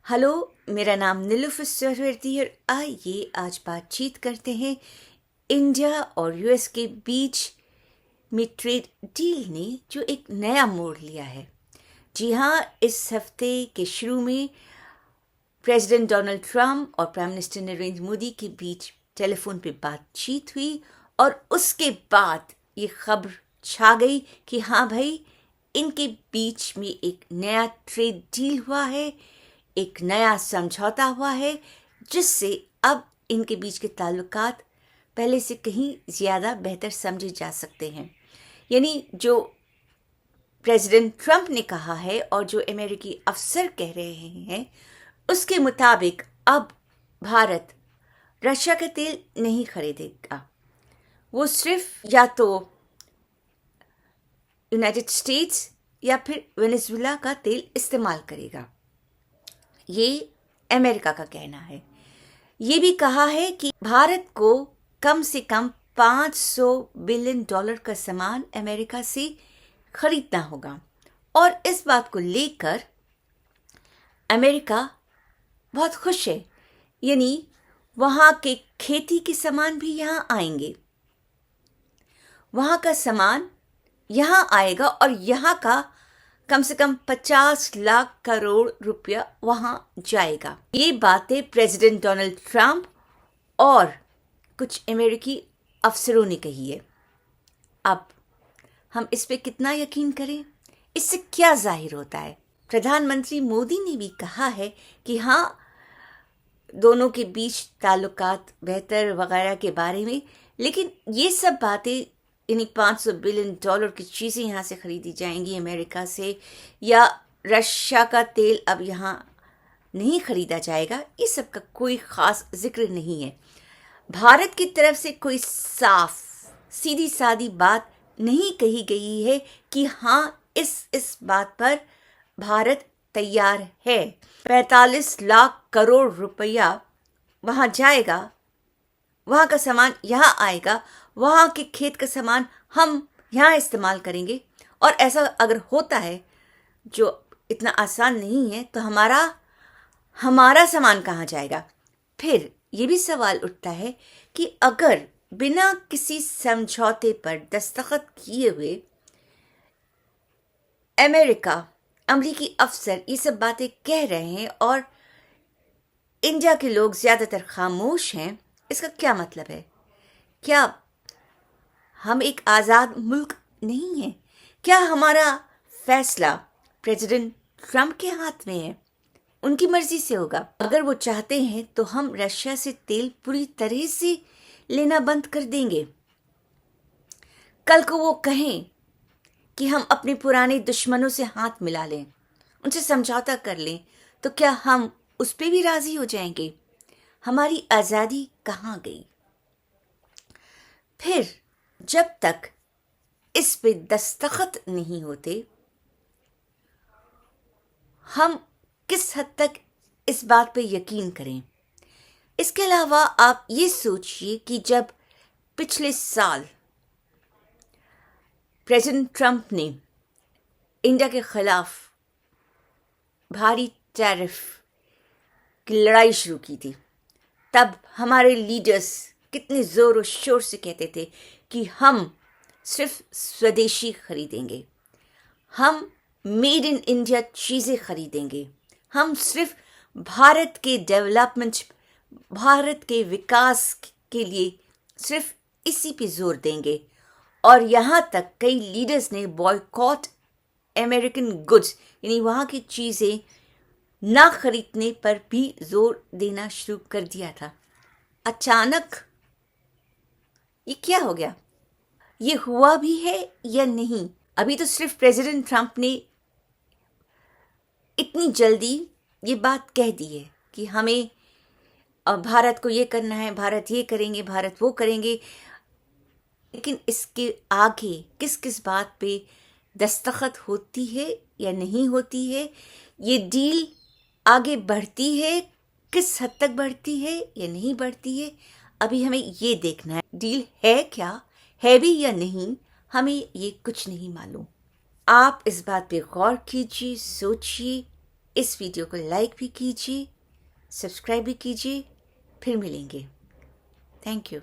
Hello, मेरा नाम नीलुफ़र चक्रवर्ती है और आइए आज बातचीत करते हैं इंडिया और यूएस के बीच में ट्रेड डील ने जो एक नया मोड़ लिया है। जी हाँ, इस हफ्ते के शुरू में प्रेसिडेंट डोनाल्ड ट्रंप और प्राइम मिनिस्टर नरेंद्र मोदी के बीच टेलीफोन पे बातचीत हुई और उसके बाद ये खबर छा गई कि हाँ भाई, इनके बीच में एक नया ट्रेड डील हुआ है, एक नया समझौता हुआ है, जिससे अब इनके बीच के ताल्लुकात पहले से कहीं ज़्यादा बेहतर समझे जा सकते हैं। यानी जो प्रेसिडेंट ट्रंप ने कहा है और जो अमेरिकी अफसर कह रहे हैं, उसके मुताबिक अब भारत रशिया का तेल नहीं खरीदेगा। वो सिर्फ या तो यूनाइटेड स्टेट्स या फिर वेनेजुएला का तेल इस्तेमाल करेगा। ये अमेरिका का कहना है। ये भी कहा है कि भारत को कम से कम $500 बिलियन का सामान अमेरिका से खरीदना होगा और इस बात को लेकर अमेरिका बहुत खुश है। यानी वहाँ के खेती के सामान भी यहाँ आएंगे, वहाँ का सामान यहाँ आएगा और यहाँ का कम से कम 50 लाख करोड़ रुपया वहाँ जाएगा। ये बातें प्रेसिडेंट डोनाल्ड ट्रंप और कुछ अमेरिकी अफसरों ने कही है। अब हम इस पे कितना यकीन करें? इससे क्या जाहिर होता है? प्रधानमंत्री मोदी ने भी कहा है कि हाँ, दोनों के बीच ताल्लुकात बेहतर वगैरह के बारे में, लेकिन ये सब बातें यानी $500 बिलियन की चीज़ें यहाँ से खरीदी जाएंगी अमेरिका से या रशिया का तेल अब यहाँ नहीं खरीदा जाएगा, ये सब का कोई ख़ास जिक्र नहीं है। भारत की तरफ से कोई साफ सीधी सादी बात नहीं कही गई है कि हाँ, इस बात पर भारत तैयार है। 45 लाख करोड़ रुपया वहाँ जाएगा, वहाँ का सामान यहाँ आएगा, वहाँ के खेत का सामान हम यहाँ इस्तेमाल करेंगे। और ऐसा अगर होता है, जो इतना आसान नहीं है, तो हमारा सामान कहाँ जाएगा? फिर ये भी सवाल उठता है कि अगर बिना किसी समझौते पर दस्तखत किए हुए अमेरिकी अफसर ये सब बातें कह रहे हैं और इंडिया के लोग ज़्यादातर खामोश हैं, इसका क्या मतलब है? क्या हम एक आज़ाद मुल्क नहीं हैं? क्या हमारा फैसला प्रेसिडेंट ट्रंप के हाथ में है? उनकी मर्जी से होगा। अगर वो चाहते हैं तो हम रशिया से तेल पूरी तरह से लेना बंद कर देंगे। कल को वो कहें कि हम अपने पुराने दुश्मनों से हाथ मिला लें, उनसे समझौता कर लें, तो क्या हम उस पे भी राजी हो जाएंगे? हमारी आज़ादी कहाँ गई? फिर जब तक इस पे दस्तखत नहीं होते, हम किस हद तक इस बात पे यकीन करें? इसके अलावा आप ये सोचिए कि जब पिछले साल प्रेसिडेंट ट्रंप ने इंडिया के खिलाफ भारी टैरिफ की लड़ाई शुरू की थी, तब हमारे लीडर्स कितने ज़ोर और शोर से कहते थे कि हम सिर्फ स्वदेशी खरीदेंगे, हम मेड इन इंडिया चीज़ें खरीदेंगे, हम सिर्फ भारत के डेवलपमेंट, भारत के विकास के लिए सिर्फ इसी पे जोर देंगे। और यहाँ तक कई लीडर्स ने बॉयकॉट अमेरिकन गुड्स यानी वहाँ की चीज़ें ना खरीदने पर भी जोर देना शुरू कर दिया था। अचानक ये क्या हो गया? ये हुआ भी है या नहीं? अभी तो सिर्फ प्रेसिडेंट ट्रंप ने इतनी जल्दी ये बात कह दी है कि हमें भारत को ये करना है, भारत ये करेंगे, भारत वो करेंगे, लेकिन इसके आगे किस किस बात पे दस्तखत होती है या नहीं होती है? ये डील आगे बढ़ती है, किस हद तक बढ़ती है या नहीं बढ़ती है? अभी हमें ये देखना है। डील है क्या, है भी या नहीं, हमें ये कुछ नहीं मालूम। आप इस बात पे गौर कीजिए, सोचिए, इस वीडियो को लाइक भी कीजिए, सब्सक्राइब भी कीजिए। फिर मिलेंगे। Thank you.